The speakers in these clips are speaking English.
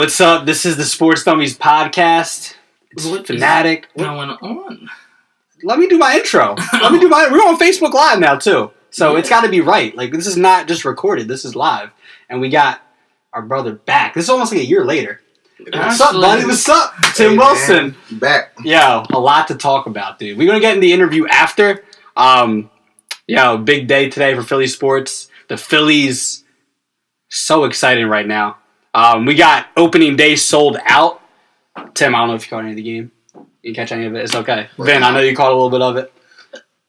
What's up? This is the Sports Dummies podcast. It's What Fanatic. is going on? Let me do my intro. We're on Facebook Live now too, so it's got to be right. Like, this is not just recorded. This is live, and we got our brother back. This is almost like a year later. What's up, buddy? What's up, Tim Wilson? Man. Back. Yo, a lot to talk about, dude. We're gonna get in the interview after. Big day today for Philly sports. The Phillies, so exciting right now. We got opening day sold out. Tim, I don't know if you caught any of the game. You catch any of it? It's okay. Vin, I know you caught a little bit of it.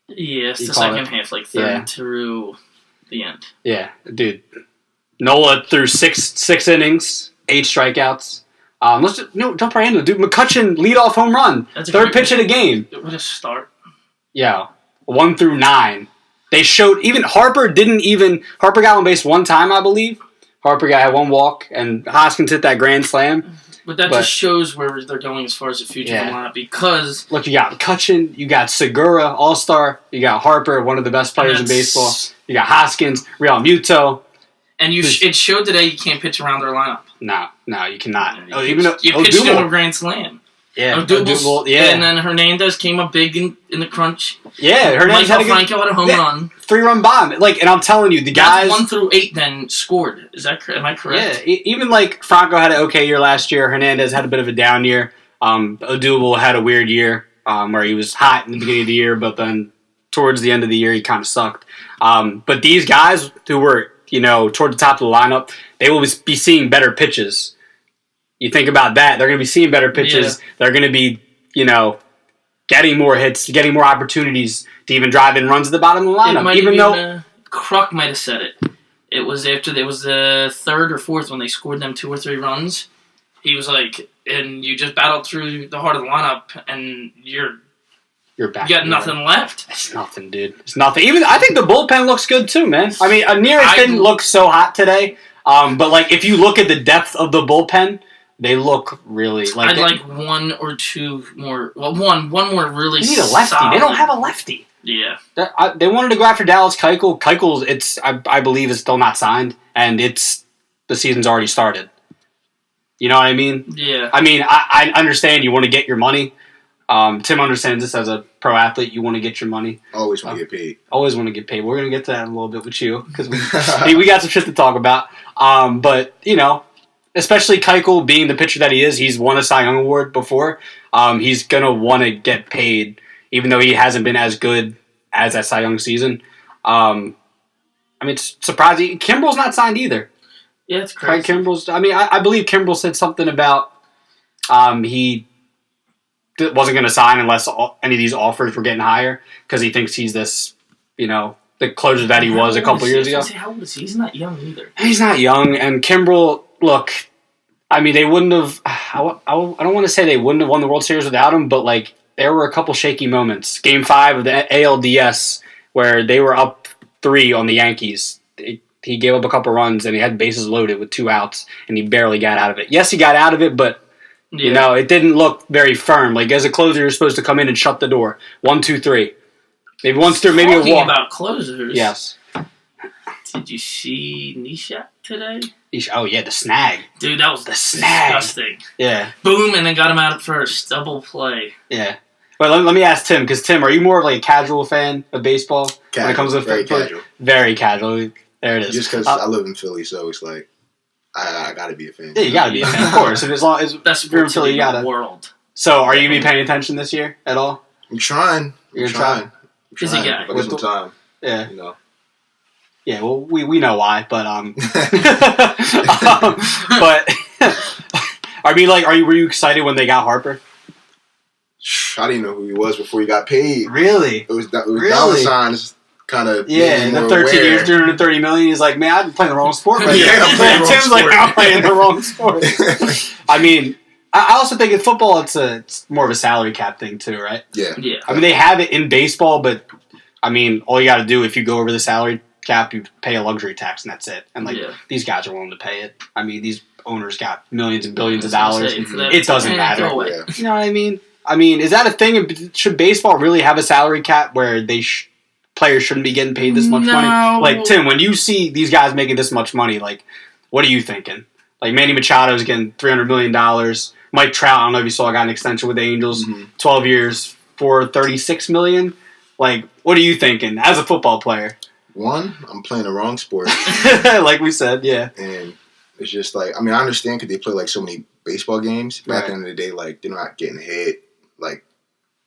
Yes, You the caught second it? half, like third through the end. Yeah, dude. Nola threw six innings, 8 strikeouts. Let's just, jump right into it, dude. McCutchen leadoff home run. That's a Third great pitch of the game. What a start. Yeah, 1 through 9. They showed even Harper got on base one time, I believe. Harper had one walk, and Hoskins hit that grand slam. But that just shows where they're going as far as the future of the lineup, because... Look, you got McCutchen, you got Segura, all-star, you got Harper, one of the best players in baseball, you got Hoskins, Real Muto. And it showed today you can't pitch around their lineup. No, you cannot. You pitched him a grand slam. Yeah, Odubel, and then Hernandez came up big in the crunch. Yeah, Hernandez Michael Franco had a home run. 3-run bomb. And I'm telling you, the guys 1 through 8 then scored. Is that correct? Am I correct? Yeah, even Franco had an okay year last year. Hernandez had a bit of a down year. Odubel had a weird year where he was hot in the beginning of the year, but then towards the end of the year he kind of sucked. But these guys who were toward the top of the lineup, they will be seeing better pitches. You think about that, they're going to be seeing better pitches. Yeah. They're going to be, getting more hits, getting more opportunities to even drive in runs at the bottom of the lineup. Kruk might have said it. It was after there was the third or fourth when they scored them 2 or 3 runs. He was like, and you just battled through the heart of the lineup, and you're back. You got nothing left. It's nothing, dude. It's nothing. Even I think the bullpen looks good too, man. I mean, Nearest didn't look so hot today, but if you look at the depth of the bullpen. They look really I'd like 1 or 2 more. Well, one more really. You need a lefty. Solid. They don't have a lefty. Yeah. They wanted to go after Dallas Keuchel. Keuchel's I believe is still not signed, and the season's already started. You know what I mean? Yeah. I mean, I understand you want to get your money. Tim understands this as a pro athlete. You want to get your money. Always want to get paid. Always want to get paid. We're gonna get to that in a little bit with you because we got some shit to talk about. But especially Keuchel being the pitcher that he is, he's won a Cy Young Award before. He's going to want to get paid, even though he hasn't been as good as that Cy Young season. It's surprising. Kimbrel's not signed either. Yeah, it's crazy. I believe Kimbrel said something about he wasn't going to sign unless any of these offers were getting higher because he thinks he's this, the closer that he was a couple years ago. How old is he? He's not young either. He's not young, and Kimbrel... Look, they wouldn't have... I don't want to say they wouldn't have won the World Series without him, but, there were a couple shaky moments. Game 5 of the ALDS, where they were up 3 on the Yankees. He gave up a couple runs, and he had bases loaded with 2 outs, and he barely got out of it. Yes, he got out of it, but, it didn't look very firm. As a closer, you're supposed to come in and shut the door. 1, 2, 3. Maybe once through, maybe a walk. Talking about closers. Yes. Did you see Nisha today? Oh, yeah, the snag. Dude, that was disgusting. Yeah. Boom, and then got him out at first. Double play. Yeah. But let me ask Tim, because Tim, are you more of a casual fan of baseball? Casual, when it comes to very casual. Very casual. There it is. Just because I live in Philly, so it's I got to be a fan. Yeah, you got to be a fan, of course. As long as best you're in Philly, you got to. World. So, are you going to be paying attention this year at all? I'm trying. You're trying? Busy guy. But some time. Yeah. Yeah, well, we know why, but were you excited when they got Harper? I didn't know who he was before he got paid. Really? It was dollar signs kind of. Yeah, in the 13 years, $330 million. He's like, man, I've been playing the wrong sport right now. Tim's like, I'm playing the wrong sport. I also think in football, it's more of a salary cap thing too, right? Yeah. They have it in baseball, but all you got to do if you go over the salary cap, you pay a luxury tax, and that's it. And these guys are willing to pay it. These owners got millions and billions of dollars. It doesn't matter. You know what I mean? Is that a thing? Should baseball really have a salary cap where players shouldn't be getting paid this much money? Tim, when you see these guys making this much money, what are you thinking? Like Manny Machado's getting $300 million. Mike Trout, I don't know if you saw, got an extension with the Angels, 12 years for $36 million. Like, what are you thinking as a football player? One, I'm playing the wrong sport. Like we said, yeah. And it's just like, I mean, I understand because they play like so many baseball games. But at the end of the day, like, they're not getting hit. Like,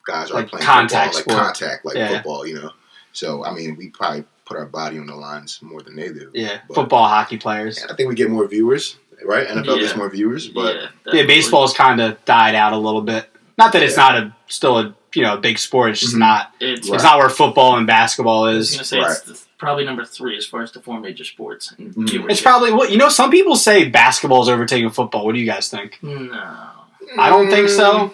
guys are like playing contact football, sport. like contact, like football, you know. So, I mean, we probably put our body on the lines more than they do. Yeah, football, hockey players. I think we get more viewers, right? NFL gets more viewers, but baseball's kind of died out a little bit. Not that it's not still a big sport. It's just not. It's not where football and basketball is. I was gonna say it's probably number 3 as far as the 4 major sports. In It's probably some people say basketball's overtaking football. What do you guys think? No, I don't think so.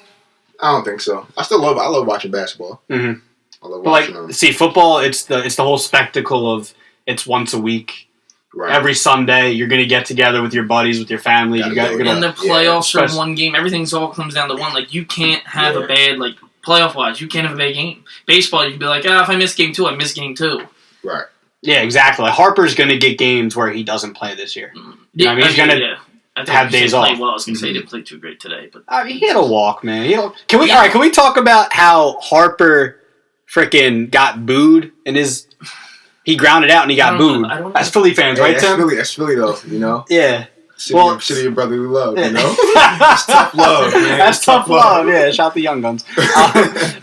I don't think so. I love watching basketball. Mm-hmm. I love watching them. See, football, it's the whole spectacle of it's once a week. Right. Every Sunday, you're going to get together with your buddies, with your family. In the playoffs from one game, everything's all comes down to one. Like, you can't have a bad, like, playoff-wise, you can't have a bad game. Baseball, you can be like, if I miss game 2, I miss game 2. Right. Yeah, exactly. Harper's going to get games where he doesn't play this year. Yeah, I mean, he's going to have days off. Well, I was going to say he didn't play too great today. But I mean, he had a walk, man. Can we talk about how Harper freaking got booed and he grounded out and he got booed? That's Philly fans, right, Tim? That's Philly, though, you know? Yeah. City of your brotherly love, you know? That's tough love, man. That's tough love, yeah. Shout out the Young Guns.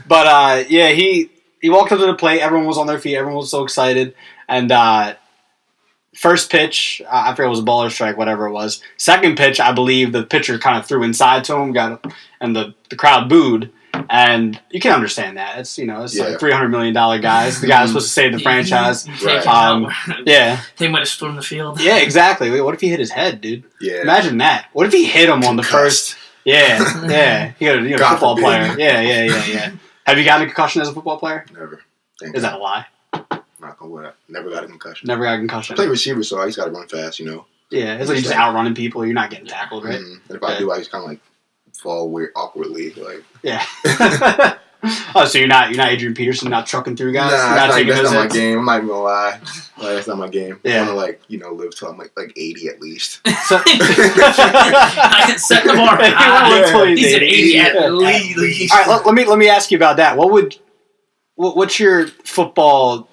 But he walked up to the plate. Everyone was on their feet. Everyone was so excited. And first pitch, I forget it was a ball or strike, whatever it was. Second pitch, I believe the pitcher kind of threw inside to him, and the crowd booed. And you can understand that. It's like $300 million guys. The guy was supposed to save the franchise. Yeah. They might have stormed the field. Yeah, exactly. Wait, what if he hit his head, dude? Yeah. Imagine that. What if he hit him on the first? Yeah. He a football player. Yeah. Have you gotten a concussion as a football player? Never. Is that a lie? Not gonna lie. Never got a concussion. Never got a concussion. I play receiver, so I just gotta run fast, you know. Yeah, it's like you're just outrunning people. You're not getting tackled, right? And if I do, I just kind of like fall weird, awkwardly, like. Yeah. So you're not Adrian Peterson, not trucking through guys. Nah, that's not my game. I'm not even gonna lie. Like, that's not my game. Yeah. I want to live till I'm like 80 at least. I can set the bar. He's an 80 at least. All right, let me ask you about that. What's your football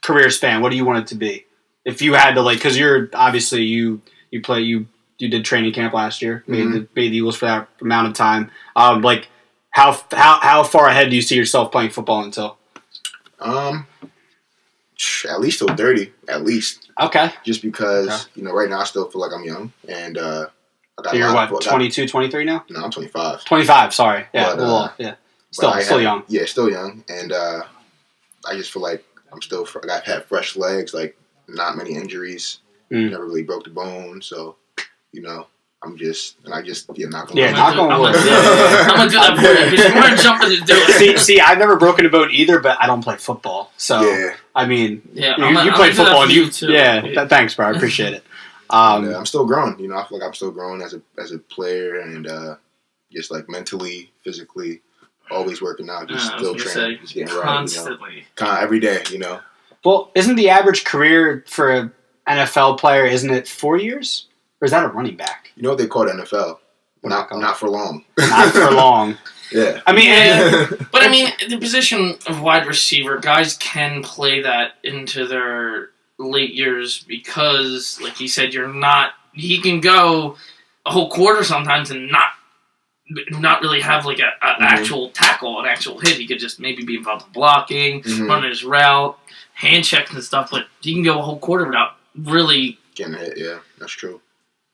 career span? What do you want it to be? If you had to because you're obviously you did training camp last year, made the Eagles for that amount of time. How far ahead do you see yourself playing football until? At least till 30, at least. Okay. Just because right now I still feel like I'm young, and I got. So you're what, 22, 23 now? No, I'm 25. 25. Sorry. Yeah. But, Still young. Yeah, still young, and I just feel like I've had fresh legs, like not many injuries, never really broke the bone, so knock on wood. Knock on wood. I'm gonna do that for you because we're jumping to do it. See, I've never broken a bone either, but I don't play football, so I mean, you play football, and you too. Thanks, bro. I appreciate it. I'm still growing. I feel like I'm still growing as a player, and just like mentally, physically. Always working out, just still training, just getting right, constantly, every day, Well, isn't the average career for an NFL player, isn't it 4 years? Or is that a running back? You know what they call it NFL? Not for long. Not for long. Yeah. I mean, but the position of wide receiver, guys can play that into their late years because, like you said, he can go a whole quarter sometimes and not really have like an actual tackle, an actual hit. He could just maybe be involved in blocking, running his route, hand checks and stuff, but he can go a whole quarter without really getting hit. Yeah, that's true.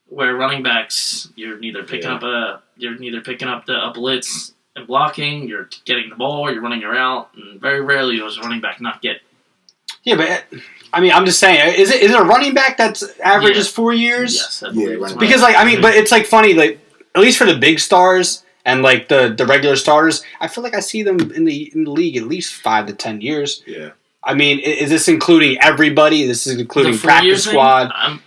Where running backs, you're neither picking up a blitz and blocking, you're getting the ball, you're running your route, and very rarely does a running back not get. Yeah, but I'm just saying, is it a running back that's averages 4 years? Yes, I believe it's because but it's like funny, like. At least for the big stars and like the regular starters, I feel like I see them in the league at least 5 to 10 years. Yeah. Is this including everybody? This is including practice squad. I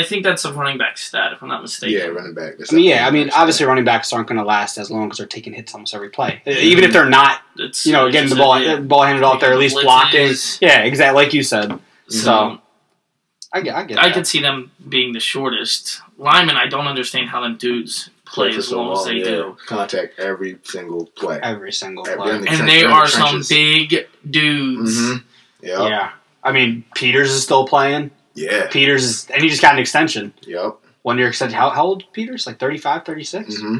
think that's a running back stat, if I'm not mistaken. Yeah, running back. Obviously running backs aren't going to last as long as they're taking hits almost every play. Even if they're not, getting the ball handed off, they're at least blocking. Yeah, exactly, like you said. So, I get that. I could see them being the shortest. Linemen, I don't understand how them dudes play for as so long as they do. Contact every single play. Every single Every- play. in the And trench- they they're in the are some trenches. big dudes. Mhm. Yep. Yeah. I mean, Peters is still playing. Yeah. Peters is, and he just got an extension. Yep. 1 year extension. How old is Peters? Like 35, 36? Mm-hmm.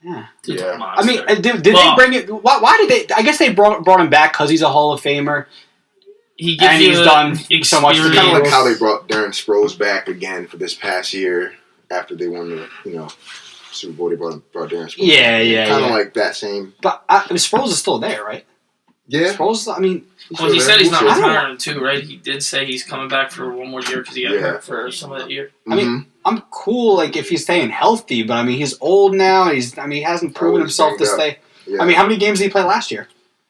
Yeah. Dude's Yeah. a monster. I mean, did they bring it? Why did they? I guess they brought him back because he's a Hall of Famer. he gives and you he's the done so much for the Kind of like Eagles. how they brought Darren Sproles back again for this past year after they won the Super Bowl. They brought Darren Sproles. Yeah. Kind of like that same. But Sproles is still there, right? Yeah. Sproles, I mean, Well, he said he's not I don't- retiring too, right? He did say he's coming back for one more year because he got Yeah. hurt for some of that year. I mean, I'm cool, like, if he's staying healthy, but, I mean, he's old now. He hasn't proven Always himself to banged up. stay. Yeah. I mean, how many games did he play last year?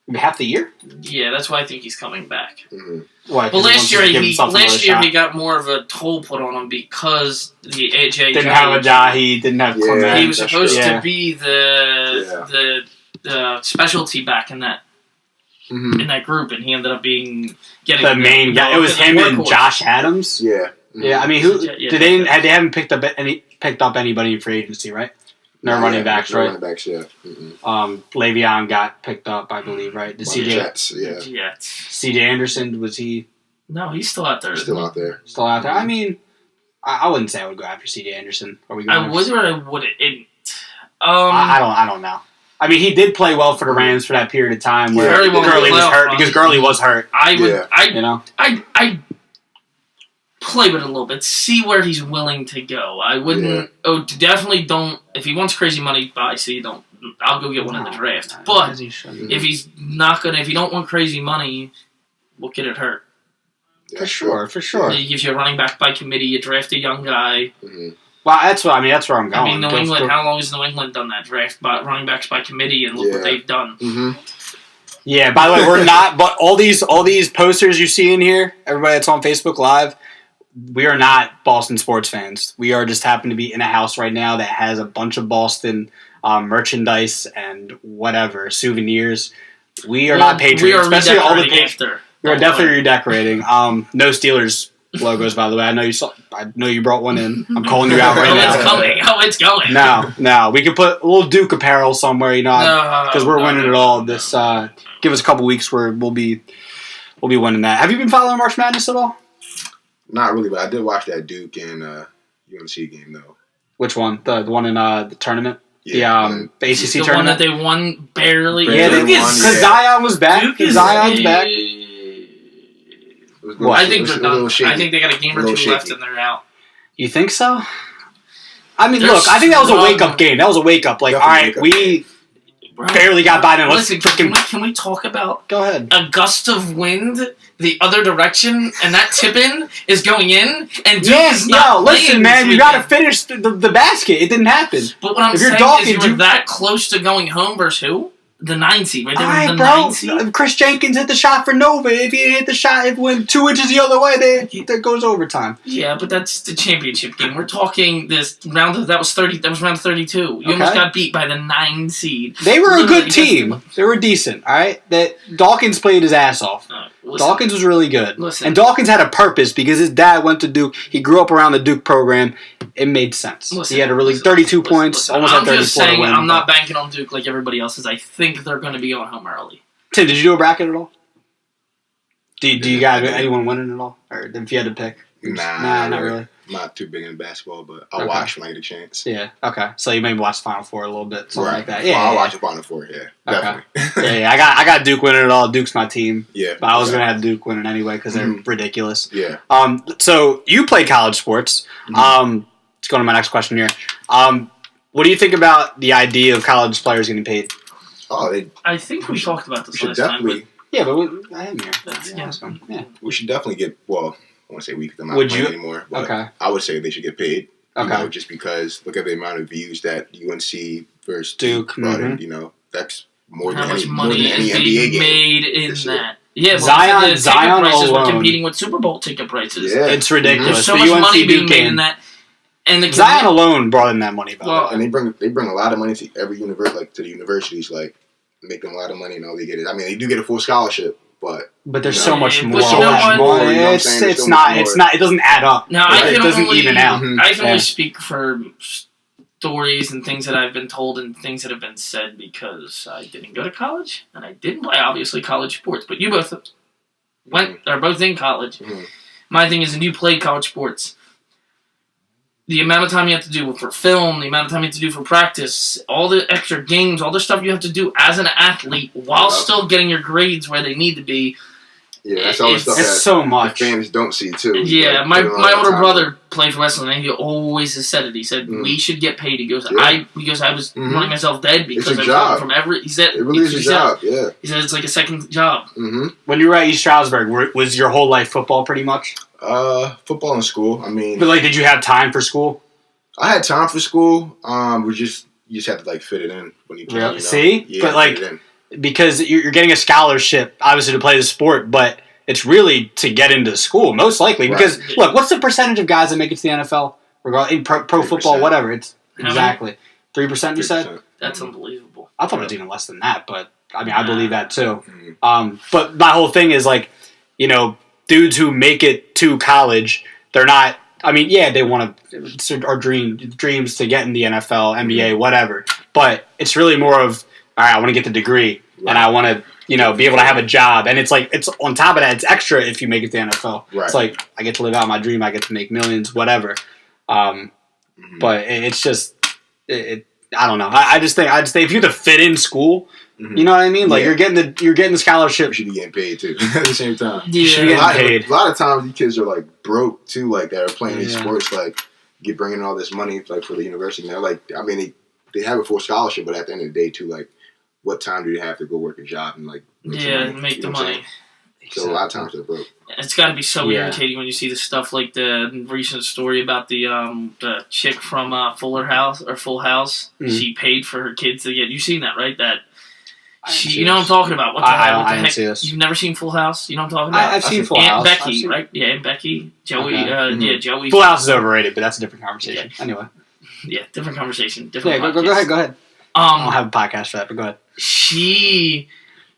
Maybe half the year? Yeah, that's why I think he's coming back. Mhm. Why? But last year, he he got more of a toll put on him because the AJ didn't have Ajayi, didn't have Yeah. Clement. He was That's supposed true. to be the specialty back in that group, and he ended up getting the main guy. It was him and Josh Adams. Yeah. Yeah, I mean, who Yeah, did they haven't picked up anybody in free agency, right? No running backs, no right? Running backs, yeah. Mm-mm. Le'Veon got picked up, I believe, right? The By the CJ Jets, yeah. CJ Anderson, was he No, he's still out there. Still out there. still out there? I mean, I wouldn't say I would go after CJ Anderson. Are we going? I would or I wouldn't. I don't know. I mean, he did play well for the Rams for that period of time where Very well Gurley was playoff hurt run. because Gurley was hurt. I would. Yeah. You know, I play with it a little bit, see where he's willing to go. I wouldn't. Yeah. Oh, definitely don't. If he wants crazy money, buy. See, don't. I'll go get one in the draft. But As he should. if he's not gonna, if you don't want crazy money, what could it hurt? For sure. He gives you a running back by committee. You draft a young guy. Mm-hmm. Well, that's where I'm going. I mean, New England. How long has New England done that draft? But running backs by committee, and look what they've done. Mm-hmm. Yeah. By the way, we're not. But all these posters you see in here, everybody that's on Facebook Live, we are not Boston sports fans. We are just happen to be in a house right now that has a bunch of Boston merchandise and whatever souvenirs. We are not Patriots, We are especially all the redecorating Patriots. after. We are definitely redecorating. No Steelers logos, by the way. I know you brought one in. I'm calling you out right Oh, now. it's coming. Oh, it's going. No. We could put a little Duke apparel somewhere, because we're winning it all. This give us a couple weeks where we'll be winning that. Have you been following March Madness at all? Not really, but I did watch that Duke and UNC game though. Which one? The one in the tournament? Yeah, the ACC The one tournament. that they won barely. Yeah, Barely because won, Zion was back. Duke is Zion's back. I think they're done. I think they got a game or two left and they're out. You think so? I mean, They're look, I think that was a strong. wake-up game. That was a wake-up. Like, all Definitely right, wake-up we barely got by them. Let's Listen, freaking can we talk about go ahead. a gust of wind the other direction and that tip-in is going in and Duke is not listen, playing man, this you got to weekend. finish the basket. It didn't happen. But what I'm if you're saying Dawkins, is you were you- that close to going home versus who? The 9 seed, right? They All were right, the bro. 9 seed. Chris Jenkins hit the shot for Nova. If he hit the shot, it went 2 inches the other way. There goes overtime. Yeah, but that's the championship game. We're talking this round of that was round 32. You almost got beat by the 9 seed. They were a Literally, good team. They were decent. All right, that Dawkins played his ass off. Listen, Dawkins was really good. Listen. And Dawkins had a purpose because his dad went to Duke. He grew up around the Duke program. It made sense. Listen, he had a really 32 points, almost I'm had 34 just saying, to win. I'm not banking on Duke like everybody else is. I think they're going to be going home early. Tim, did you do a bracket at all? Do you got anyone winning at all? Or if you had to pick? Nah, not really. I'm not too big in basketball, but I'll Okay. watch when I get a chance. Yeah, okay. So you maybe watch Final Four a little bit, something like that. Yeah, I'll yeah, watch the Final Four. Yeah, definitely. yeah. I got Duke winning it all. Duke's my team. Yeah, But I was gonna have Duke winning anyway because they're ridiculous. Yeah. So you play college sports. Let's go to my next question here. What do you think about the idea of college players getting paid? Oh, I think we talked about this should last time. definitely. Yeah, but I am here. Yeah. We should definitely get. Well, I want to say we because I'm not Would playing you- anymore. But Okay. I would say they should get paid. Okay. You know, just because look at the amount of views that UNC versus Duke, brought in. You know, that's more How than much any, more money than any is NBA being game. made in this year. that? Yeah, Zion- the Zion ticket prices were alone. competing with Super Bowl ticket prices. Yeah. It's ridiculous. There's so The much UNC money being Duke made game. in that. And the Zion alone brought in that money. By Well, the way. And they bring a lot of money to every university, like to the universities, like make them a lot of money, and all they get is. I mean, they do get a full scholarship, But there's you so know, much but more. you know what? More, you know what I'm saying? There's It's so not. much It's more. not. It doesn't add up. Now I It can doesn't only even out. Mhm. I can Yeah. only speak for stories and things that I've been told and things that have been said because I didn't go to college and I didn't play obviously college sports. But you both are both in college. Mhm. My thing is, when you played college sports, the amount of time you have to do for film, the amount of time you have to do for practice, all the extra games, all the stuff you have to do as an athlete while still getting your grades where they need to be. Yeah, that's all the stuff It's that so much. fans don't see too. Yeah, Like, my older brother played for wrestling, and he always has said it. He said we should get paid. He goes, Yeah. I was running myself dead because It's a I was job. coming from every. He said It really is a he said- job. Yeah. He said it's like a second job. Mm-hmm. When you were at East Stroudsburg, was your whole life football pretty much? Football in school. I mean, But like, did you have time for school? I had time for school. You just had to like fit it in when you can. Really? You know? See? Yeah, But, like, fit it in. Because you're getting a scholarship, obviously, to play the sport, but it's really to get into school, most likely. Right. Because, look, what's the percentage of guys that make it to the NFL? In pro 3%. football, whatever. It's How many? exactly 3%. You said? 3%. That's unbelievable. I thought it was even less than that, but I mean, I believe that too. Mhm. But my whole thing is like, you know, dudes who make it to college, they're not. I mean, yeah, they want to. It's our dreams to get in the NFL, NBA, whatever. But it's really more of, all right, I want to get the degree, and I want to, you know, be able to have a job. And it's like, it's on top of that, it's extra if you make it to the NFL. Right. It's like I get to live out my dream, I get to make millions, whatever. But it's just, I don't know. I just think if you have to fit in school, you know what I mean? Like Yeah. you're getting the scholarship. You should be getting paid too at the same time. You should be Yeah, getting paid. A lot of times these kids are like broke too, like that are playing these Yeah. sports, like get bringing all this money like for the university. And they're like, I mean, they have it for scholarship, but at the end of the day too, like, what time do you have to go work a job and like make some money? make You the know what I'm money. saying? So a lot of times they're broke. It's got to be so Yeah. irritating when you see the stuff like the recent story about the chick from Full House. Mhm. She paid for her kids to get. You've seen that, right? That I didn't see you know what I'm this. talking about. What the, I what the didn't heck? see this. You've never seen Full House? You know what I'm talking about? I've seen Full Aunt House. I've Becky, seen- right? Yeah, Aunt Becky. Joey. Okay. Yeah, Joey. Full House is overrated, but that's a different conversation. Anyway, Yeah, different conversation. Different. yeah, go podcast. ahead. I don't have a podcast for that, but go ahead. She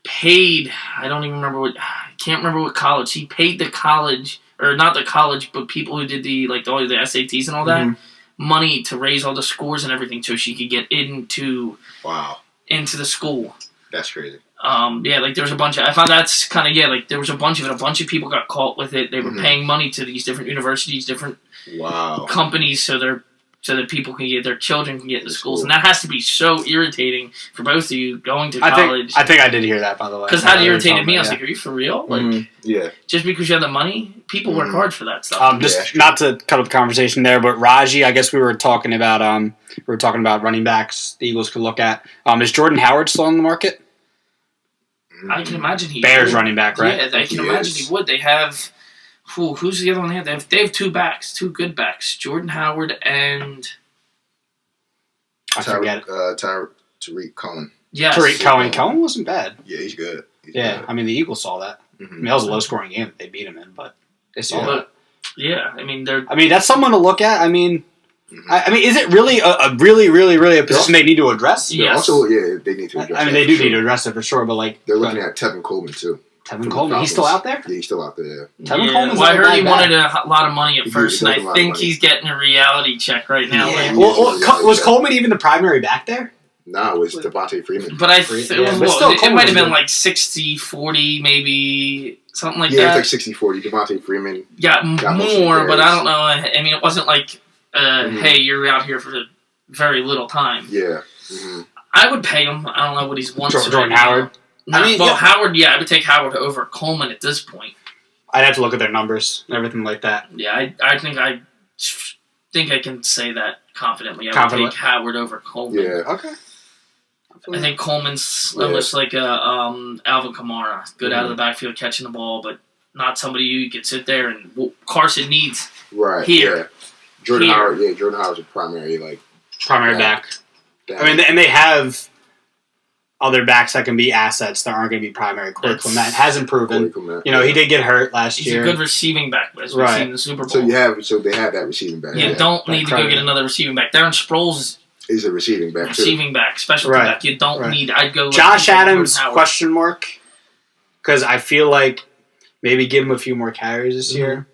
paid. I don't even remember what. I can't remember what college. She paid the college, or not the college, but people who did all the SATs and all that money to raise all the scores and everything, so she could get into Wow, the school. that's crazy. Yeah, like there was a bunch of. I found that's kind of like there was a bunch of it. A bunch of people got caught with it. They were paying money to these different universities, different Wow. companies, so that people can get their children can get into schools, and that has to be so irritating for both of you going to college. I think I did hear that, by the way. Because how it irritated me, I was Yeah. like, "Are you for real? Like, Yeah. just because you have the money, people work hard for that stuff." Just not to cut up the conversation there, but Raji, I guess we were talking about running backs the Eagles could look at. Is Jordan Howard still on the market? I can imagine he Bears would. running back, right? Yeah, I can He imagine is. he would. They have who's the other one they have? They have two backs, two good backs, Jordan Howard and I forget. Tariq Cohen. yes, Tariq Cohen. Cohen wasn't bad. Yeah, he's good. He's Yeah, good. I mean the Eagles saw that. I mean that was a low scoring game that they beat him in, but they saw Yeah. that. Yeah, I mean they're I mean that's someone to look at. I mean, I mean, is it really a really a position they need to address? Yeah. Yes. Also, yeah, they need to address I mean, that they do for need to sure. address it for sure, but like They're looking at Tevin Coleman too. Tevin the Coleman, he's still Falcons. out there. Yeah, he's still out there. Tevin Coleman's well, I not heard he bad. wanted a lot of money at He first, does and a lot I of think money. he's getting a reality check right now. Yeah. Like, Was Coleman even the primary back there? Nah, it was Devontae Freeman. but it Yeah, was but still, it Coleman might have was been good. like 60-40, maybe something like Yeah, that. it's like 60-40. Devontae Freeman. got most more, of the but I carries. don't know. I mean, it wasn't like, hey, you're out here for very little time. Yeah. I would pay him. I don't know what he's wants. Jordan Howard? No, I mean, well, yeah. Howard, yeah, I would take Howard over Coleman at this point. I'd have to look at their numbers and everything like that. Yeah, I think I can say that confidently. I would Confidently. take Howard over Coleman. Yeah. Okay. I think Coleman's Yeah. almost like Alvin Kamara, good out of the backfield catching the ball, but not somebody you could sit there and Carson needs. Right. Here. Yeah. Jordan Here. Howard. Yeah, Jordan Howard's a primary Primary Yeah. back. down. I mean, and they have other backs that can be assets that aren't going to be primary. Corey That's- Clement hasn't proven. You know, he did get hurt last He's year. a good receiving back, as we've Right. seen in the Super Bowl. So they have that receiving back. You Yeah. don't need to go Credit. get another receiving back. Darren Sproles He's a receiving back too. receiving back, specialty Right. back. You don't Right. need. I'd go. Josh Jordan Adams, Howard. question mark. because I feel like maybe give him a few more carries this year.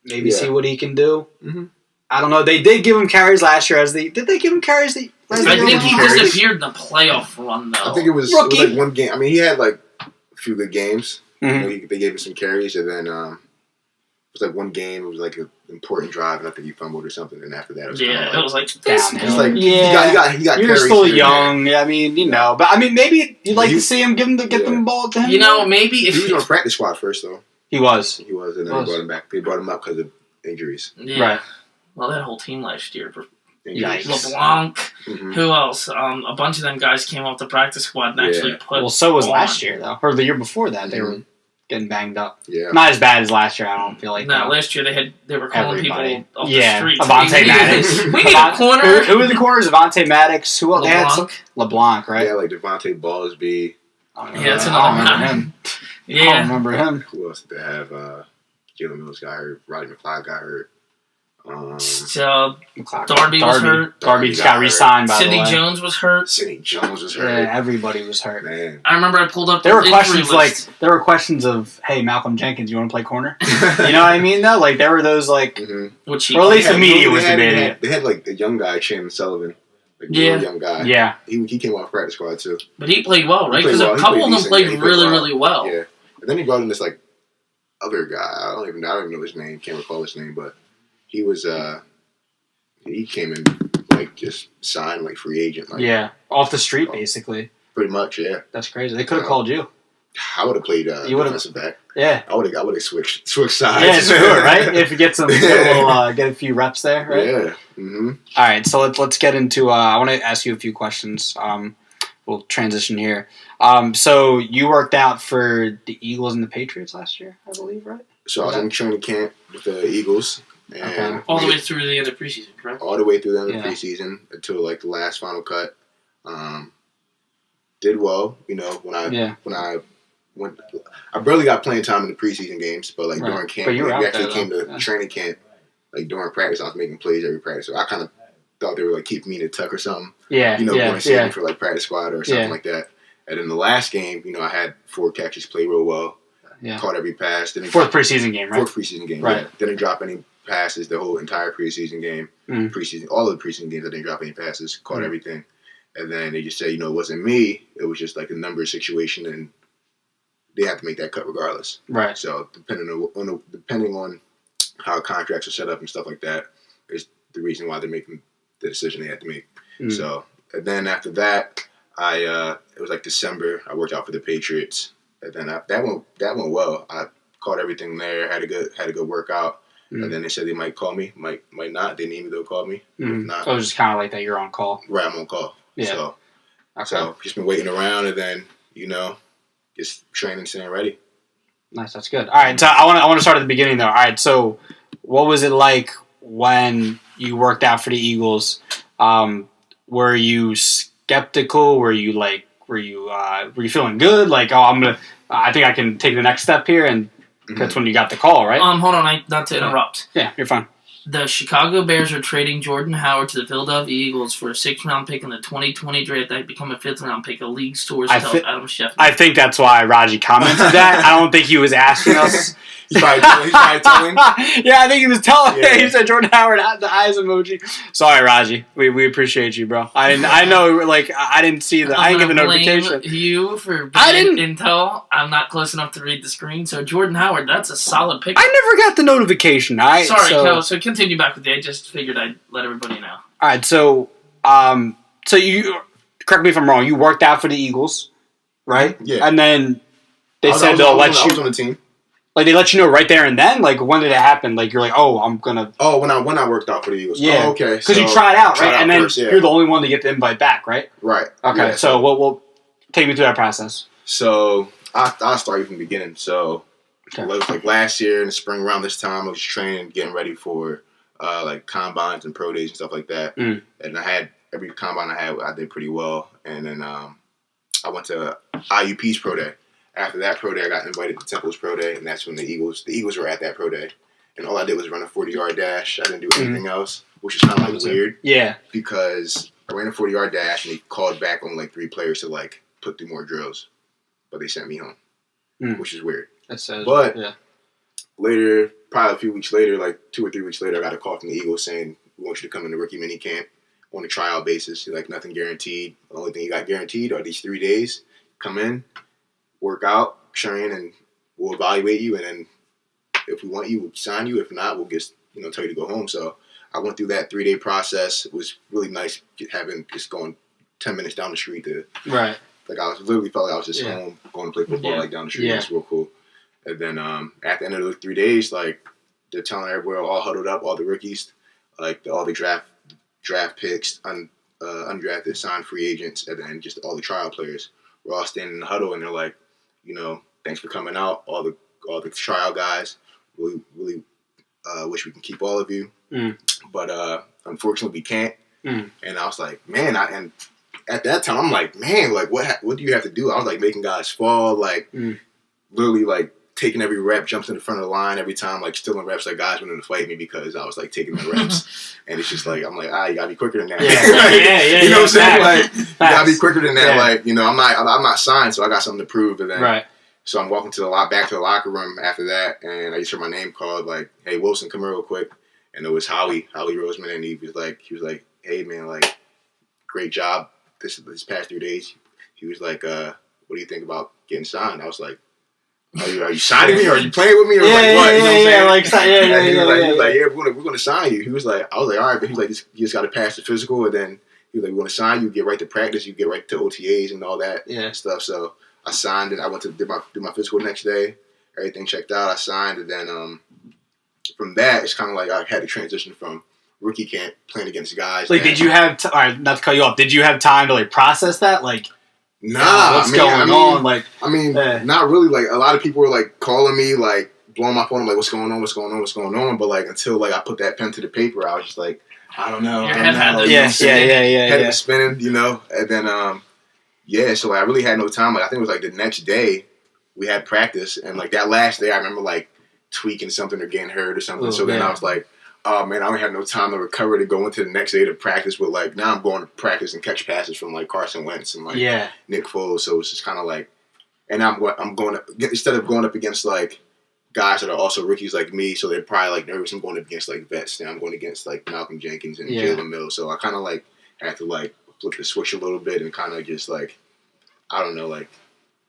Maybe see what he can do. Mm-hmm. I don't know. They did give him carries last year. Did they give him carries? I think he disappeared in the playoff run, though. I think it was like one game. I mean, he had like a few good games. Mm-hmm. They gave him some carries, and then it was like one game. It was like an important drive, and I think he fumbled or something. And after that, it was it was like downhill. It's like he got You're carries still here young. I mean, but I mean, maybe you'd like to see him get the ball to him. You know, maybe if he was on practice squad first, though. He was, and then they brought him back. They brought him up because of injuries. Yeah. Right. Well, that whole team last year. Yikes. LeBlanc. Who else? A bunch of them guys came off the practice squad and actually put. Well, so was last year though, or the year before that. They were getting banged up. Yeah. Not as bad as last year. I don't feel like. No, last year they were calling people off the streets. Avonte Maddox. We need a corner. Who were the corners? Avonte Maddox. Who else? LeBlanc, right? Yeah, like Devontae Ballsby. That's another remember him. Yeah. I don't remember him. Who else did they have? Jalen Mills got hurt. Rodney McFly got hurt. Darby was hurt. Darby got re-signed, by the way. Sidney Jones was hurt. Sidney Jones was hurt. Yeah, everybody was hurt. Man. I remember I pulled up. There were questions of, hey, Malcolm Jenkins, you want to play corner? You know what I mean? Though, like there were those like, which or at least the media was debating it. They had like the young guy, Shannon Sullivan. Like, really young guy. Yeah. He came off practice squad too. But he played well, right? Because a couple of them played really well. Yeah. And then he brought in this like other guy. I don't even know his name. Can't recall his name, but he was he came in like just signed like free agent. Like, off the street basically. Pretty much, yeah. That's crazy. They could have called you. I would have played defensive back. Yeah. I would have switched sides. Yeah, sure, right? If you get a few reps there, right? Yeah. Mm-hmm. All right, so let's get into. I want to ask you a few questions. We'll transition here. So you worked out for the Eagles and the Patriots last year, I believe, right? So I was in training camp with the Eagles. And all the way through the end of preseason, correct? All the way through the end of preseason until like the last final cut. Did well, when I went. I barely got playing time in the preseason games, but like during camp, we actually came to training camp. Like during practice, I was making plays every practice. So I kind of thought they were like keeping me in the tuck or something. Going to save me for like practice squad or something like that. And in the last game, I had 4 catches, played real well. Caught every pass. Fourth preseason game, right? Fourth preseason game, right? Yeah. Didn't drop any passes the whole entire preseason game. All of the preseason games, I didn't drop any passes. Caught everything. And then they just said, it wasn't me. It was just like a number situation, and they have to make that cut regardless. Right. So depending on how contracts are set up and stuff like that is the reason why they're making the decision they had to make. So and then after that, it was like December. I worked out for the Patriots, and then that went well. I caught everything there. Had a good workout. And then they said they might call me, might not. They need me, they'll call me. If not, so it was just kind of like that. You're on call. Right, I'm on call. Yeah. So just been waiting around, and then just training, staying ready. Nice, that's good. All right, so I want to start at the beginning though. All right, so what was it like when you worked out for the Eagles? Were you skeptical? Were you feeling good? Like, I think I can take the next step here, and that's when you got the call, right? Hold on, not to interrupt. Yeah, you're fine. The Chicago Bears are trading Jordan Howard to the Philadelphia Eagles for a 6th-round pick in the 2020 draft. That become a 5th-round pick. A league source tells Adam Schefter. I think that's why Raji commented that. I don't think he was asking us. He's probably telling. Yeah, I think he was telling. Yeah. He said Jordan Howard had the eyes emoji. Sorry, Raji. We appreciate you, bro. I know. Like I didn't see the. I didn't get the notification. You for being intel. I'm not close enough to read the screen. So Jordan Howard, that's a solid pick. I never got the notification. All right. Sorry, Kel. So continue back with the. I just figured I'd let everybody know. All right. So you correct me if I'm wrong. You worked out for the Eagles, right? Yeah. And then they said they'll let you. I was on the team. Like, they let you know right there and then? Like, when did it happen? Like, you're like, I'm going to... Oh, when I worked out for the Eagles. Yeah. Oh, okay. Because you tried out, right? And then you're the only one to get the invite back, right? Right. Okay, yeah, so we'll take me through that process. So, I'll start you from the beginning. So, it was like last year in the spring around this time, I was training, getting ready for, like, combines and pro days and stuff like that. And every combine I did pretty well. And then I went to IUP's pro day. After that pro day, I got invited to Temple's pro day, and that's when the Eagles were at that pro day. And all I did was run a 40-yard dash. I didn't do anything else, which is kind of like weird. Yeah. Because I ran a 40-yard dash, and they called back on like 3 players to like put through more drills, but they sent me home. which is weird. That says, but yeah. Later, probably a few weeks later, like 2 or 3 weeks later, I got a call from the Eagles saying, "We want you to come in the rookie mini camp on a tryout basis. Like nothing guaranteed. The only thing you got guaranteed are these 3 days. Come in, work out, train, and we'll evaluate you. And then if we want you, we'll sign you. If not, we'll just tell you to go home." So I went through that 3-day process. It was really nice just going 10 minutes down the street to right. Like I was literally felt like I was just home going to play football like down the street. It's real cool. And then at the end of those 3 days, like they're telling everyone all huddled up, all the rookies, like all the draft picks, undrafted, signed free agents, and then just all the trial players. We're all standing in the huddle, and they're like, thanks for coming out, all the trial guys. Really, really wish we can keep all of you, but unfortunately we can't. And I was like, man, and at that time I'm like, man, like what do you have to do? I was like making guys fall, like literally like taking every rep, jumps in the front of the line every time, like stealing reps. Like guys wanted to fight me because I was like taking the reps, and it's just like I'm like, you gotta be quicker than that. Yeah, you know what I'm saying? Like you gotta be quicker than that. Like I'm not signed, so I got something to prove. And then so I'm walking back to the locker room after that, and I just heard my name called, like, "Hey Wilson, come here real quick." And it was Howie Roseman, and he was like, "Hey man, like great job this past 3 days." He was like, "What do you think about getting signed?" I was like, Are you signing me? Or are you playing with me? Or like what? You know what I'm saying? He was like, "Yeah, we're gonna sign you." He was like, I was like, "All right," but he was like, "You just got to pass the physical," and then he was like, "We're gonna sign you. Get right to practice. You get right to OTAs and all that stuff." So I signed it. I went to do my physical the next day. Everything checked out. I signed, and then from that, it's kind of like I had to transition from rookie camp playing against guys. Like, did you have? All right, not to cut you off. Did you have time to like process that? Like. Nah, what's going on? Like, not really. Like, a lot of people were like calling me, like blowing my phone, like, "What's going on? What's going on? What's going on?" But like, until like I put that pen to the paper, I was just like, I don't know. Head was spinning, And then, so like, I really had no time. Like, I think it was like the next day we had practice, and like that last day, I remember like tweaking something or getting hurt or something. Then I was like, oh man, I don't have no time to recover to go into the next day to practice with like, now I'm going to practice and catch passes from like Carson Wentz and like Nick Foles. So it's just kind of like, and I'm going to, instead of going up against like guys that are also rookies like me, so they're probably like nervous. I'm going up against like vets. Now I'm going against like Malcolm Jenkins and Jalen Mills. So I kind of like had to like flip the switch a little bit and kind of just like, I don't know, like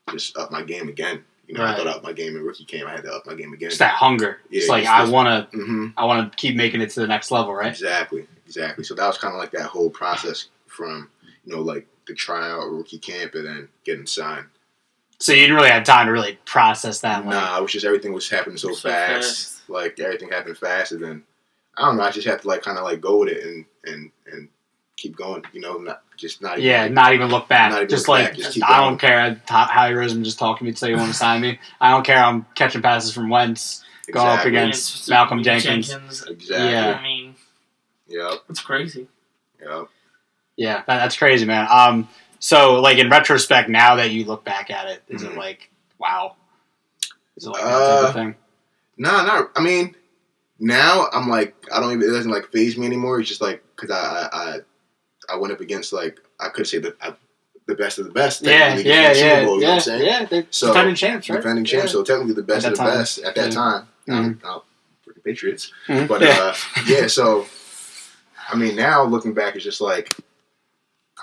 just up my game again. I thought up my game in rookie camp. I had to up my game again. It's that hunger. It's like I want to keep making it to the next level, right? Exactly. So that was kind of like that whole process from like the tryout, rookie camp, and then getting signed. So you didn't really have time to really process that. Nah, it was just everything was happening so fast. Like everything happened fast, and then I don't know. I just had to like kind of like go with it and keep going. Not even look back. I don't care. Howie Roseman just talked to me to say you want to sign me. I don't care. I'm catching passes from Wentz, going up against Malcolm Jenkins. Exactly. Yeah. I mean, it's crazy. Yep. Yeah, that's crazy, man. So like in retrospect, now that you look back at it, is it like, wow? Is it like that type of thing? Nah, I mean, now I'm like, it doesn't like faze me anymore. It's just like, because I went up against like, I could say the best of the best. Super Bowl, you know what I'm saying? Yeah, they're defending champs, right? Defending champs, so technically the best of the best at that time. Now, freaking Patriots. But so I mean, now looking back, it's just like,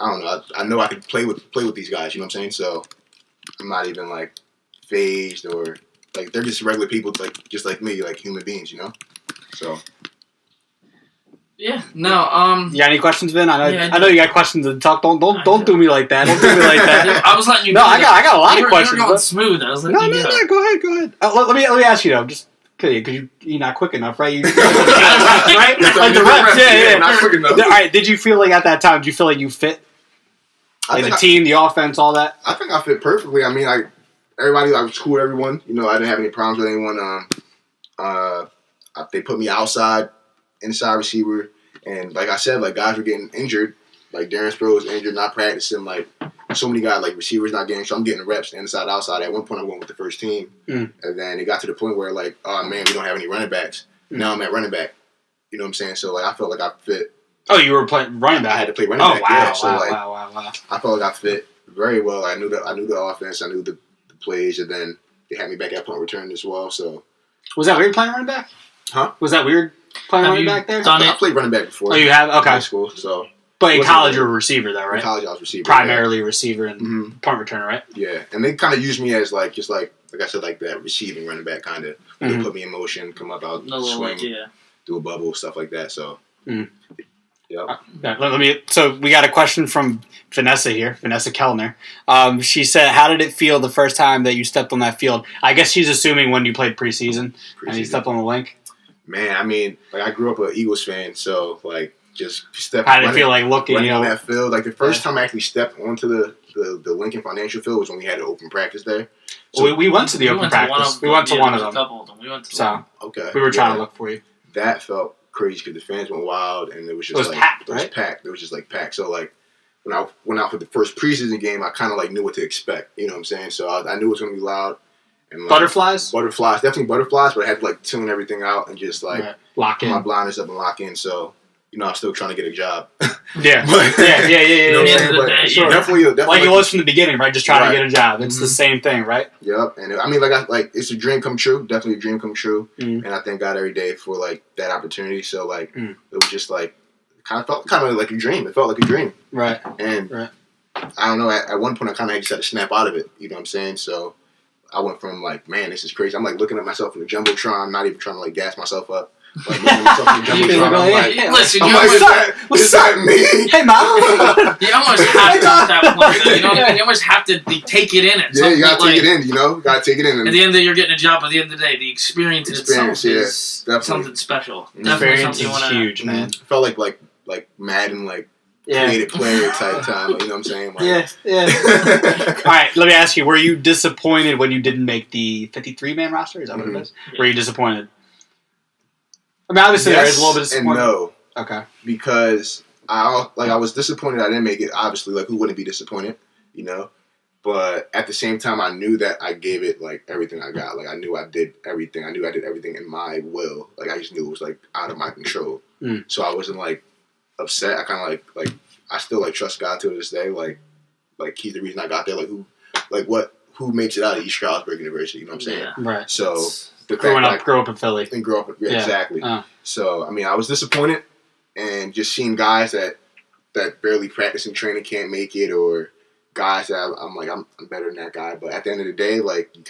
I don't know. I know I can play with these guys. You know what I'm saying? So I'm not even like phased or like they're just regular people, like just like me, like human beings. So. Yeah. No. You got any questions, Vin? I know you got questions to talk. Don't do me like that. Don't do me like that. I was letting you. No, I got a lot of questions. You were going smooth. I was like, no. Go ahead. Let me ask you though. Just because you're not quick enough, right? Right? Like the reps. Yeah. Not quick enough. All right. Did you feel like at that time? Did you feel like you fit? Like the team, the offense, all that. I think I fit perfectly. I mean, everybody, I was cool with everyone. I didn't have any problems with anyone. They put me outside, inside receiver, and like I said, like guys were getting injured. Like Darren Sproles was injured, not practicing. Like so many guys, like receivers not getting. So I'm getting reps inside, outside. At one point, I went with the first team, and then it got to the point where like, oh man, we don't have any running backs. Now I'm at running back. You know what I'm saying? So like, I felt like I fit. Oh, you were playing running back. I had to play running back. Wow, yeah. So wow. I felt like I fit very well. I knew the offense. I knew the plays, and then they had me back at punt return as well. So was that weird playing running back? Huh? Was that weird playing running back there? I played running back before. Oh, you have? Okay. In high school, so. But in college, you were a receiver, though, right? In college, I was receiver. Primarily receiver and punt returner, right? Yeah, and they kind of used me as like I said, like that receiving running back kind of. They put me in motion, come up out, swing, do a bubble, stuff like that. So, So we got a question from Vanessa here, Vanessa Kellner. She said, "How did it feel the first time that you stepped on that field?" I guess she's assuming when you played preseason and you stepped on the link. Man, I mean, like I grew up an Eagles fan, so like just stepping. How did it feel like looking on that field? Like the first time I actually stepped onto the Lincoln Financial Field was when we had an open practice there. So we went to the open practice. We went to one of them. A couple of them. We went to so okay. We were trying to look for you. That felt crazy because the fans went wild and it was just packed. It was packed. It was just like packed. So like when I went out for the first preseason game, I kind of like knew what to expect. You know what I'm saying? So I knew it was going to be loud. And like, butterflies, definitely butterflies. But I had to like tune everything out and just like lock in my blindness up and lock in. So. I'm still trying to get a job. Yeah. Sure. Definitely like it was from the beginning, right? Just trying to get a job. It's the same thing, right? Yep. And I mean, it's a dream come true. Definitely a dream come true. And I thank God every day for like that opportunity. So like it was just like felt like a dream. It felt like a dream. Right. And I don't know. At one point, I kind of just had to snap out of it. You know what I'm saying? So I went from like, man, this is crazy. I'm like looking at myself in the jumbotron, not even trying to like gas myself up. Like, listen, is that me? Hey, Mom. You almost have to at that point. You know what I mean? You almost have to take it in. You gotta take it in. You gotta take it in. At the end of the day, you're getting a job. At the end of the day, the experience itself is something special. Definitely something you want to. Huge, man. It felt like Madden, like creative player type time. Like, you know what I'm saying? Like, yeah. All right, let me ask you: were you disappointed when you didn't make the 53-man roster? Is that what it is? Yeah. Were you disappointed? I mean, obviously there is a little bit of disappointment. And no. Okay. Because I was disappointed I didn't make it. Obviously, like, who wouldn't be disappointed, But at the same time, I knew that I gave it, like, everything I got. Like, I knew I did everything. I knew I did everything in my will. Like, I just knew it was, like, out of my control. So I wasn't, like, upset. I kind of, like, I still, like, trust God to this day. Like, he's the reason I got there. Who makes it out of East Stroudsburg University? You know what I'm saying? Yeah. Right. So... Grew up in Philly. And grew up, exactly. So, I mean, I was disappointed, and just seeing guys that barely practice in training can't make it, or guys that I'm like, I'm better than that guy. But at the end of the day, like, you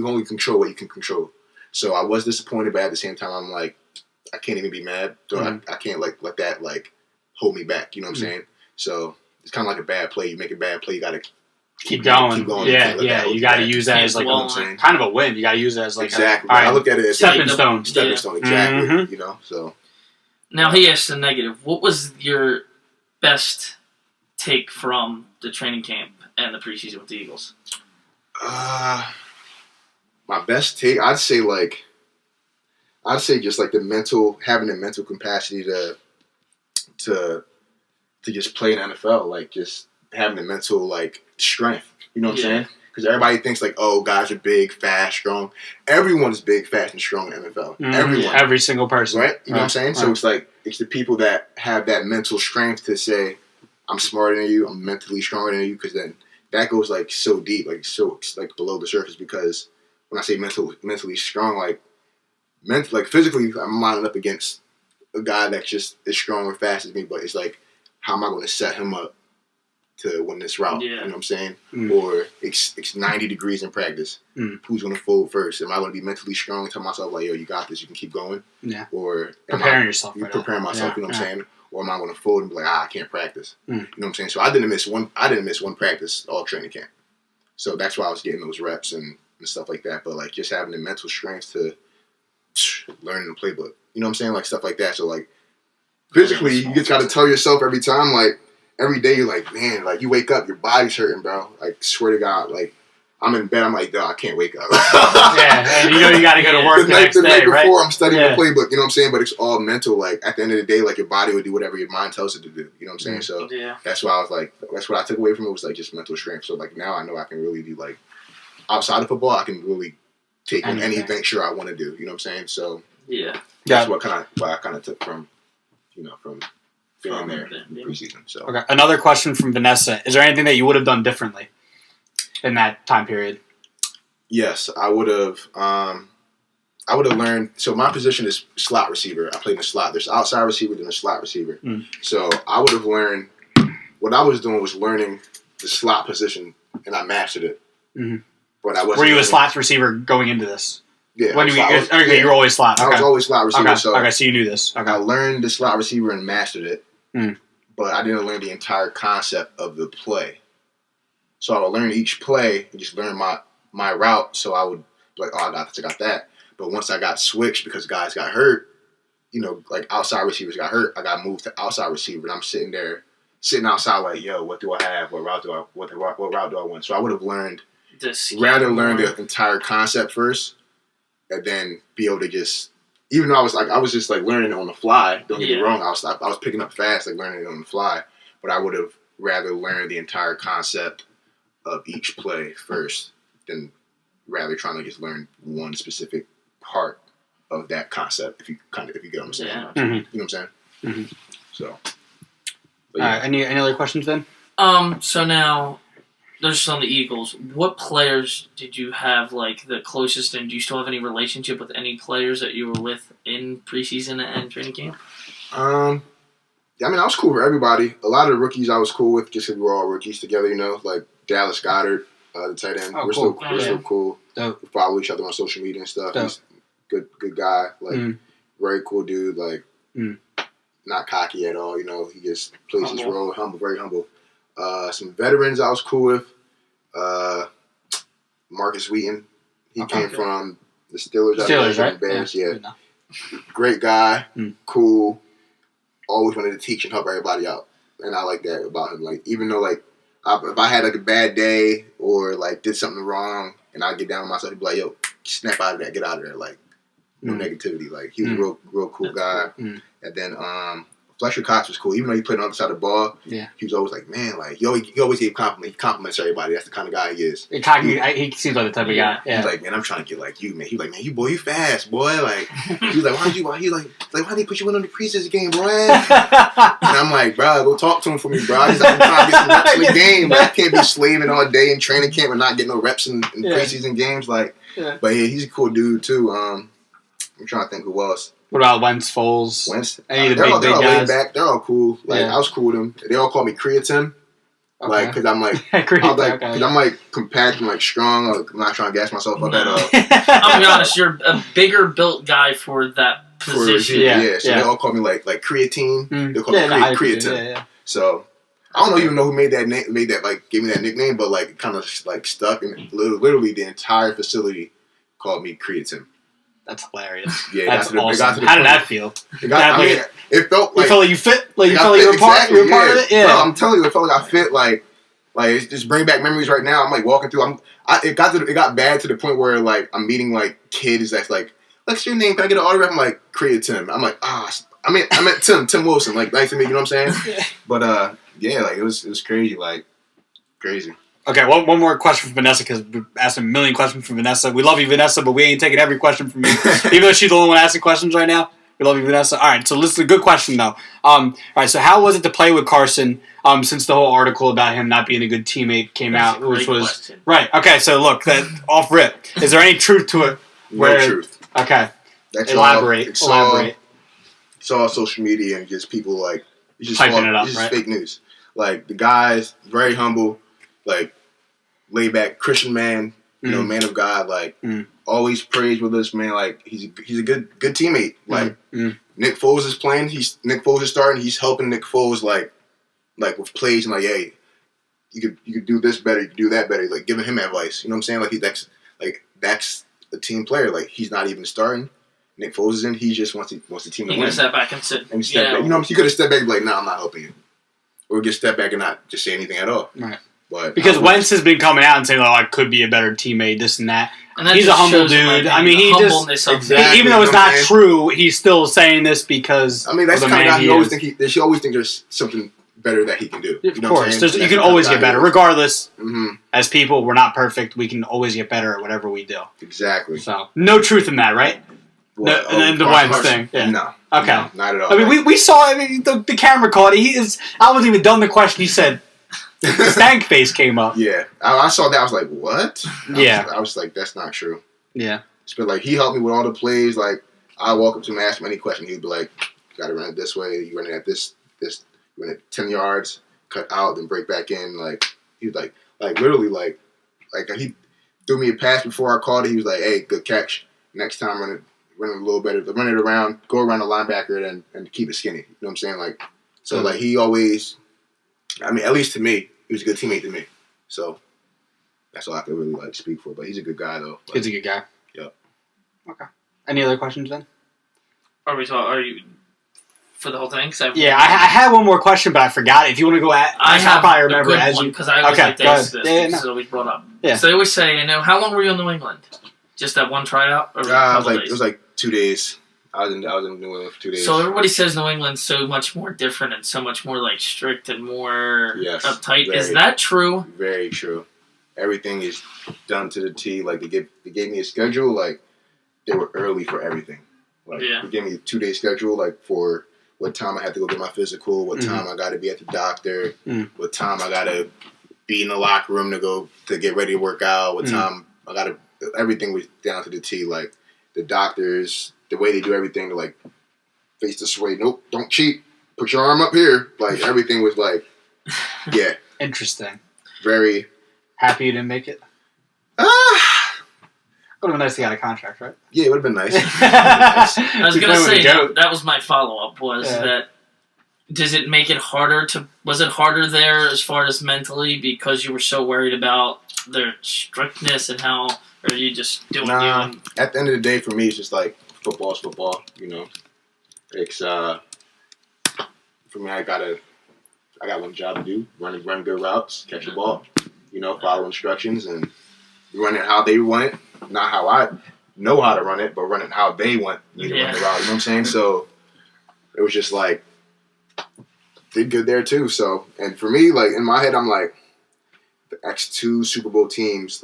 only control what you can control. So I was disappointed, but at the same time, I'm like, I can't even be mad. So I can't like let that like hold me back. You know what I'm saying? So it's kind of like a bad play. You make a bad play, you gotta. Keep going. Yeah. You got to use that as like kind of a win. You got to use that as like exactly. I look at it as stepping stone. Stepping stone, exactly. So now he asked the negative. What was your best take from the training camp and the preseason with the Eagles? My best take, I'd say just like having the mental capacity to just play in NFL, like just having the mental like strength. You know what I'm saying? Because everybody thinks like, oh, guys are big, fast, strong. Everyone's big, fast, and strong in the NFL. Everyone, every single person, right? You know what I'm saying? So it's like it's the people that have that mental strength to say, I'm smarter than you, I'm mentally stronger than you. Because then that goes like so deep, like so like below the surface. Because when I say mentally strong, like physically, I'm lining up against a guy that's just as strong or fast as me. But it's like, how am I going to set him up to win this route? You know what I'm saying? Or it's 90 degrees in practice. Who's going to fold first? Am I going to be mentally strong and tell myself like, yo, you got this, you can keep going? Yeah. Or preparing yourself. Preparing myself, you know what I'm saying? Or am I going to fold and be like, I can't practice? You know what I'm saying? So I didn't miss one practice all training camp. So that's why I was getting those reps and stuff like that. But like just having the mental strength to learn the playbook. You know what I'm saying? Like stuff like that. So like physically, you just got to tell yourself every time, like, every day you're like, man, like you wake up, your body's hurting, bro. Like, swear to God, like I'm in bed, I'm like, duh, I can't wake up. And you got to go to work the next day, right? Before I'm studying the playbook, you know what I'm saying? But it's all mental. Like at the end of the day, like your body will do whatever your mind tells it to do. You know what I'm saying? So that's why I was like, that's what I took away from it was like just mental strength. So like now I know I can really do like outside of football, I can really take on any venture I want to do. You know what I'm saying? So that's what I kind of took from being there in preseason. So okay, another question from Vanessa: is there anything that you would have done differently in that time period? Yes, I would have. I would have learned. So my position is slot receiver. I played in the slot. There's outside receiver, then a slot receiver. So I would have learned. What I was doing was learning the slot position, and I mastered it. But I wasn't. Were you a slot receiver going into this? Yeah. You were always slot. I was always slot receiver. Okay, so you knew this. Okay. I learned the slot receiver and mastered it, but I didn't learn the entire concept of the play. So I would learn each play and just learn my route. So I would be like, oh, I got that. But once I got switched because guys got hurt, like outside receivers got hurt, I got moved to outside receiver, and I'm sitting outside like, yo, what do I have? What route do I want? So I would have learned the entire concept first, and then be able to just, even though I was just like learning it on the fly. Don't get me wrong, I was picking up fast, like learning it on the fly. But I would have rather learned the entire concept of each play first than rather trying to just learn one specific part of that concept. If you get what I'm saying, you know what I'm saying. So, all right. Any other questions then? So now, there's on the Eagles. What players did you have like the closest, and do you still have any relationship with any players that you were with in preseason and training camp? Yeah, I was cool with everybody. A lot of the rookies I was cool with, just because we were all rookies together. Like Dallas Goedert, the tight end. We're still cool. Dope. We follow each other on social media and stuff. Dope. He's good guy. Very cool dude. Not cocky at all. He just plays his role. Very humble. Some veterans I was cool with. Marcus Wheaton. He came from the Steelers, right? Bears. Yeah. Great guy. Cool. Always wanted to teach and help everybody out, and I like that about him. Like, even though if I had a bad day or did something wrong, and I get down on myself, he'd be like, "Yo, snap out of that, get out of there." No negativity. He was a real cool guy. And then Fletcher Cox was cool. Even though he played on the other side of the ball, he was always like, man, he always gave compliments. He compliments everybody. That's the kind of guy he is. He seems like the type of guy. Yeah. He's like, man, I'm trying to get like you, man. He's like, man, you fast, boy. He's like, why they put you in the preseason game, boy? And I'm like, bro, go talk to him for me, bro. He's like, I'm trying to get some reps in the game, but I can't be slaving all day in training camp and not getting no reps in preseason games. But yeah, he's a cool dude too. I'm trying to think who else. What about Wentz, Foles? Any of the big guys? Laid back. They're all cool. I was cool with them. They all call me Creatine. Because I'm I'm compact and strong. I'm not trying to gas myself up at all. I'm gonna be honest. You're a bigger built guy for that position. So they all call me creatine. They call me creatine. Yeah. So I don't even know who made that name. Gave me that nickname, but it kind of stuck, and literally the entire facility called me Creatine. That's hilarious. Yeah, that's awesome. How did that feel? It felt like you felt like you fit. You felt like you were part of it. Yeah, bro, I'm telling you, it felt like I fit. It's just bring back memories right now. I'm walking through. It got bad to the point where I'm meeting kids that's what's your name? Can I get an autograph? I'm like, Creatine. I'm like, I meant Tim Wilson. Nice to meet you. Know what I'm saying? But it was crazy. Crazy. Okay, one more question from Vanessa, because we asked a million questions from Vanessa. We love you, Vanessa, but we ain't taking every question from you. Even though she's the only one asking questions right now. We love you, Vanessa. All right, so this is a good question, though. All right, so how was it to play with Carson since the whole article about him not being a good teammate came out? Which was question. Right, okay, so look, off rip. Is there any truth to it? No truth. Okay. Elaborate. It's all social media and just people typing it up, it's just right? Fake news. The guy's very humble, laid back Christian man, man of God, always prays with us, man. He's a good teammate. Nick Foles is playing, Nick Foles is starting, he's helping Nick Foles with plays and hey, you could do this better, you could do that better, giving him advice. You know what I'm saying? That's a team player. He's not even starting. Nick Foles is in, he just wants the team to win. He step back and sit. And step back. He could have stepped back and be no, I'm not helping you. Or just step back and not just say anything at all. Right. But because Wentz has been coming out and saying, I could be a better teammate, this and that. He's a humble dude. He just, even though it's not true, he's still saying this because that's the kind of guy he always think there's something better that he can do. Of course. You can always get better. Regardless, as people, we're not perfect. We can always get better at whatever we do. Exactly. So, no truth in that, right? The Wentz thing. Yeah. No. Okay. No, not at all. We saw, the camera caught it. I wasn't even done the question. He said, Stank face came up. Yeah, I saw that. I was like, what? I was like, that's not true. Yeah. But like, he helped me with all the plays. Like, I walk up to him, ask him any question. He'd be like, "You gotta run it this way. You run it at this. You run it 10 yards, cut out, then break back in." Like, he was like literally like he threw me a pass before I called it. He was like, "Hey, good catch. Next time, run it a little better. Run it around, go around the linebacker, and keep it skinny." You know what I'm saying? Like, so like he always. I mean, at least to me, he was a good teammate to me. So that's all I can really like speak for. But he's a good guy, though. Like, he's a good guy. Yep. Okay. Any other questions, Ben? Are you for the whole thing? I had one more question, but I forgot it. If you want to go at, I have probably remember a good as one you. because I always like to ask this. Yeah, This is always brought up. Yeah. So they always say, how long were you in New England? Just that one tryout, or it was like 2 days. I was in New England for 2 days. So everybody says New England's so much more different and so much more like strict and more uptight. Is that true? Very true. Everything is done to the T. Like they gave me a schedule. Like they were early for everything. Like they gave me a 2-day schedule. Like for what time I had to go get my physical, what time I got to be at the doctor, what time I got to be in the locker room to get ready to work out, what time I got to. Everything was down to the T. Like the doctors. The way they do everything to like face this way. Nope, don't cheat. Put your arm up here. Like everything was like, yeah. Interesting. Very happy you didn't make it. Would have been nice to get a contract, right? Yeah, it would have been nice. I was gonna say that was my follow up. That does it make it harder to? Was it harder there as far as mentally because you were so worried about their strictness and how? Or are you just doing you? At the end of the day, for me, it's just like football's football. You know, it's for me. I got one job to do: run good routes, catch the ball. You know, follow instructions and run it how they want it, not how I know how to run it, but run it how they want me to run the route. You know what I'm saying? So it was just like did good there too. So and for me, like in my head, I'm like the X2 Super Bowl teams.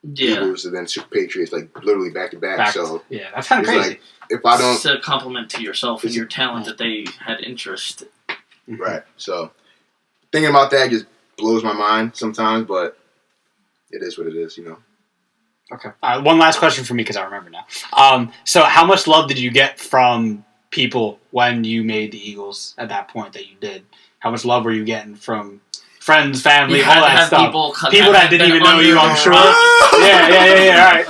Eagles and then Super Patriots, like literally back to back. So yeah, that's kind of crazy. Like, if I don't, it's a compliment to yourself and your talent that they had interest. Right. So thinking about that just blows my mind sometimes, but it is what it is, you know. Okay. One last question for me because I remember now. So how much love did you get from people when you made the Eagles at that point that you did? How much love were you getting from friends, family, all that stuff? People that didn't even know you, I'm sure. Yeah. All right.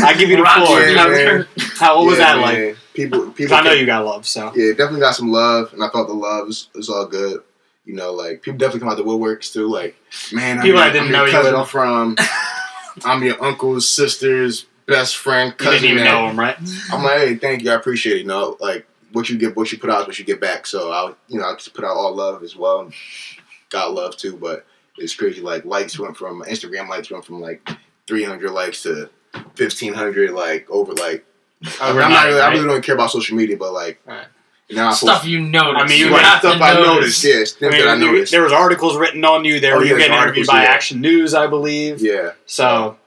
I give you the floor. What was that like? People. I know you got love, so. Yeah, definitely got some love, and I thought the love was all good. You know, like, people definitely come out the woodworks, too. Like, man, people I didn't know you cousin from, I'm your uncle's sister's best friend, cousin. You didn't even know him, right? I'm like, hey, thank you, I appreciate it. You know, like, what you put out is what you get back. So, I just put out all love as well. Got love, too, but it's crazy. Like, Instagram likes went from, like, 300 likes to 1,500, like, over, like, I really don't care about social media, but, like, now stuff you noticed. I mean, stuff I noticed. Yeah, stuff that I noticed. There was articles written on you. You were getting interviewed by Action News, I believe. Yeah. So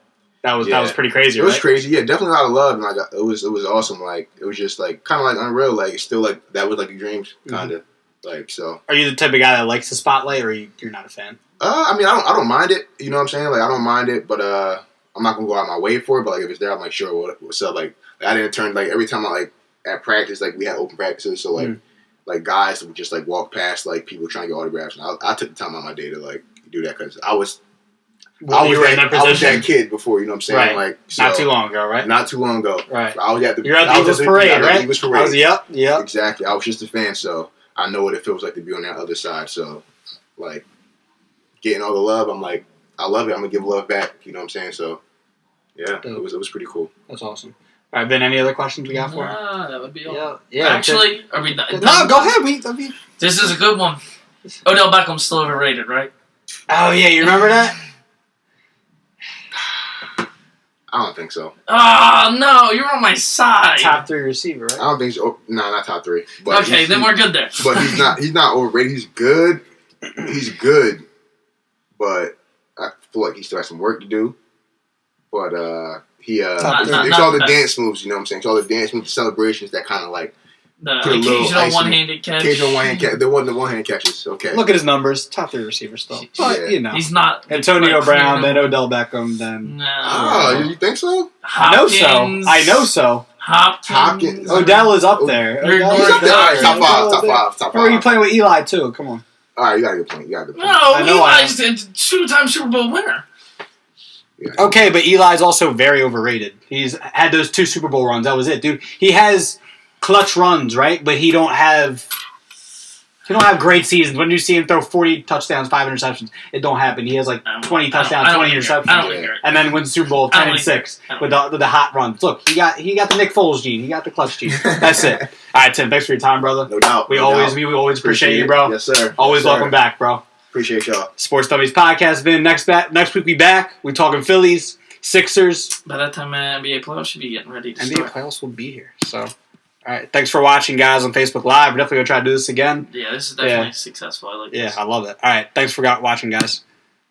that was pretty crazy. It was crazy. Yeah, definitely a lot of love, and like it was awesome. Like it was just like kind of like unreal. Like it's still like that was like a dream, kind of. Like so. Are you the type of guy that likes the spotlight, or you're not a fan? I mean, I don't mind it. You know what I'm saying? Like I don't mind it, but I'm not gonna go out my way for it. But like if it's there, I'm like sure. What's up? Like I didn't turn like every time I like. At practice, like we had open practices, so like guys would just like walk past like people trying to get autographs, and I took the time out of my day to like do that because I was that kid before, you know what I'm saying? Right. Like so, not too long ago, right? Not too long ago, right? I was at the You're at the Eagles parade, right? Eagles parade. Yep. Exactly. I was just a fan, so I know what it feels like to be on that other side. So like getting all the love, I'm like I love it. I'm gonna give love back. You know what I'm saying? So yeah, it was pretty cool. That's awesome. All right, Ben, any other questions we got for him? That would be all. Yeah. Actually, are we done? No, go ahead. This is a good one. Odell Beckham's still overrated, right? Oh, yeah, you remember that? I don't think so. Oh, no, you're on my side. Top 3 receiver, right? I don't think so. No, not top 3. But okay, then we're good there. But he's not overrated. He's good. He's good. But I feel like he still has some work to do. But it's all the dance moves, you know what I'm saying? It's all the dance moves, the celebrations that kind of like The Put a little occasional ice in one-handed catch. Occasional one-hand catch. There wasn't the one-hand catches. Okay. Look at his numbers. Top 3 receiver still. But, Yeah. you know. He's not Antonio like, Brown, clear then Odell Beckham, then... No. Oh, you think so? I know so. Hopkins. Odell is up there. You're Odell He's is up there. All right, there. top five. Or are you playing with Eli, too? Come on. All right, you got a good point. No, I know Eli's a two-time Super Bowl winner. Yeah. Okay, but Eli's also very overrated. He's had those 2 Super Bowl runs. That was it, dude. He has clutch runs, right? But he don't have great seasons. When you see him throw 40 touchdowns, 5 interceptions, it don't happen. He has like 20 touchdowns, 20 interceptions, and then wins Super Bowl 10-6 with the hot runs. Look, he got the Nick Foles gene. He got the clutch gene. That's it. All right, Tim. Thanks for your time, brother. No doubt. We always appreciate you, bro. Yes, sir. Always Yes, sir. welcome back, bro. Appreciate y'all. Sports Dummies Podcast. Vin, next week we back. We talking Phillies, Sixers. By that time, NBA playoffs should be getting ready to NBA start. playoffs will be here. So, all right. Thanks for watching, guys, on Facebook Live. We're definitely gonna try to do this again. Yeah, this is definitely successful. I like this. Yeah, I love it. All right. Thanks for watching, guys.